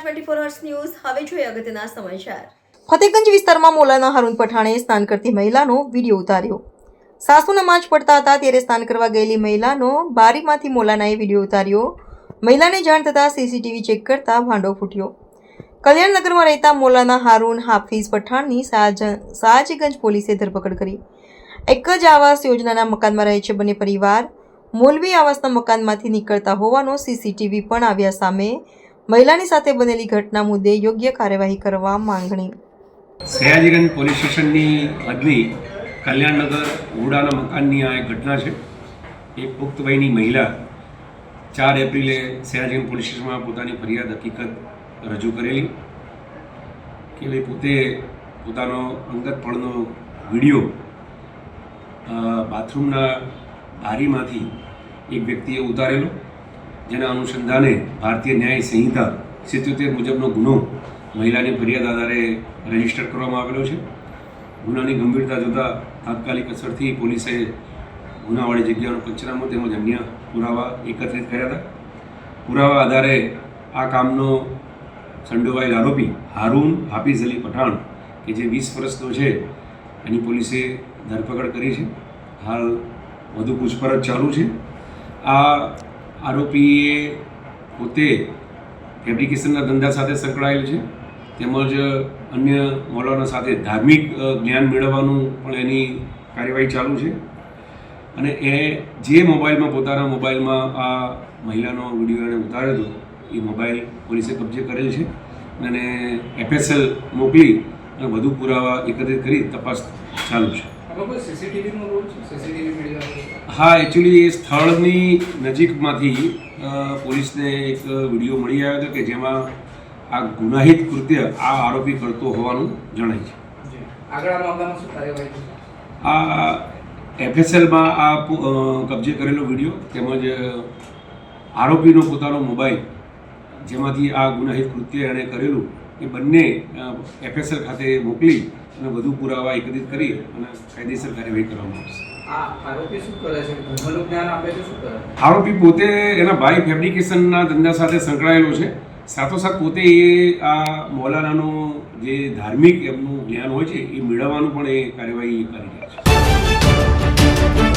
24 hours news હવે જોઈએ અગત્યના સમાચાર। ફતેગંજ વિસ્તારમાં મૌલાના હારૂન પઠાણે સ્નાન કરતી મહિલાનો વિડીયો ઉતાર્યો। સાસુ નમાજ પડતા હતા ત્યારે સ્નાન કરવા ગયેલી મહિલાનો બારીમાંથી મૌલાનાએ વિડીયો ઉતાર્યો। મહિલાને જાણ થતાં સીસીટીવી ચેક કરતા ભાંડો ફૂટ્યો। કલ્યાણનગરમાં રહેતા મૌલાના હારૂન હાફિઝ પઠાણની સયાજીગંજ પોલીસે ધરપકડ કરી। એક જ આવાસ યોજનાના મકાનમાં રહે છે બંને પરિવાર। મૌલવી આવાસના મકાનમાંથી નીકળતા હોવાનો સીસીટીવી પણ આવ્યા સામે મહિલાની સાથે બનેલી ઘટના મુદ્દે યોગ્ય કાર્યવાહી કરવા માંગણી। સયાજીગંજ પોલીસ સ્ટેશનની હદની કલ્યાણનગર ઉડાના મકાનની આ એક ઘટના છે। એક પુખ્ત વયની મહિલા 4 એપ્રિલે સયાજીગંજ પોલીસ સ્ટેશનમાં પોતાની ફરિયાદ હકીકત રજૂ કરેલી કે ભાઈ પોતે પોતાનો અંગત પળનો વિડીયો બાથરૂમના બારીમાંથી એક વ્યક્તિએ ઉતારેલો, જેના અનુસંધાને ભારતીય ન્યાય સંહિતા 77 મુજબનો ગુનો મહિલાની ફરિયાદ આધારે રજીસ્ટર કરવામાં આવેલો છે। ગુનાની ગંભીરતા જોતા તાત્કાલિક અસરથી પોલીસે ગુનાવાળી જગ્યાનું પંચનામું તેમજ અન્ય પુરાવા એકત્રિત કર્યા હતા। પુરાવા આધારે આ કામનો સંડોવાયેલ આરોપી હારૂન હાફિઝ અલી પઠાણ કે જે 20 વર્ષનો છે, એની પોલીસે ધરપકડ કરી છે। હાલ વધુ પૂછપરછ ચાલુ છે। આ આરોપીએ પોતે ફેબ્રિકેશનના ધંધા સાથે સંકળાયેલ છે, તેમજ અન્ય મૌલાના સાથે ધાર્મિક જ્ઞાન મેળવવાનું પણ એની કાર્યવાહી ચાલુ છે। અને એ જે મોબાઈલમાં પોતાના મોબાઈલમાં આ મહિલાનો વિડીયો એને ઉતાર્યો હતો એ મોબાઈલ પોલીસે કબજે કરેલ છે અને FSL મોકલી અને વધુ પુરાવા એકત્રિત કરી તપાસ ચાલુ છે। હા, એકચ્યુઅલી એ સ્થળની નજીકમાંથી પોલીસને એક વિડીયો મળી આવ્યો હતો કે જેમાં આ ગુનાહિત કૃત્ય આ આરોપી કરતો હોવાનું જણાય છે। આ FSLમાં આ કબજે કરેલો વિડીયો તેમજ આરોપીનો પોતાનો મોબાઈલ જેમાંથી આ ગુનાહિત કૃત્ય એણે કરેલું એ બંને FSL ખાતે મોકલી અને વધુ પુરાવા એકત્રિત કરી અને કાયદેસર કાર્યવાહી કરવામાં આવશે। આરોપી પોતે એના ભાઈ ફેબ્રિકેશનના ધંધા સાથે સંકળાયેલો છે, સાથોસાથ પોતે એ આ મૌલાનાનું જે ધાર્મિક એમનું જ્ઞાન હોય છે એ મેળવવાનું પણ એ કાર્યવાહી કરી રહ્યા છે।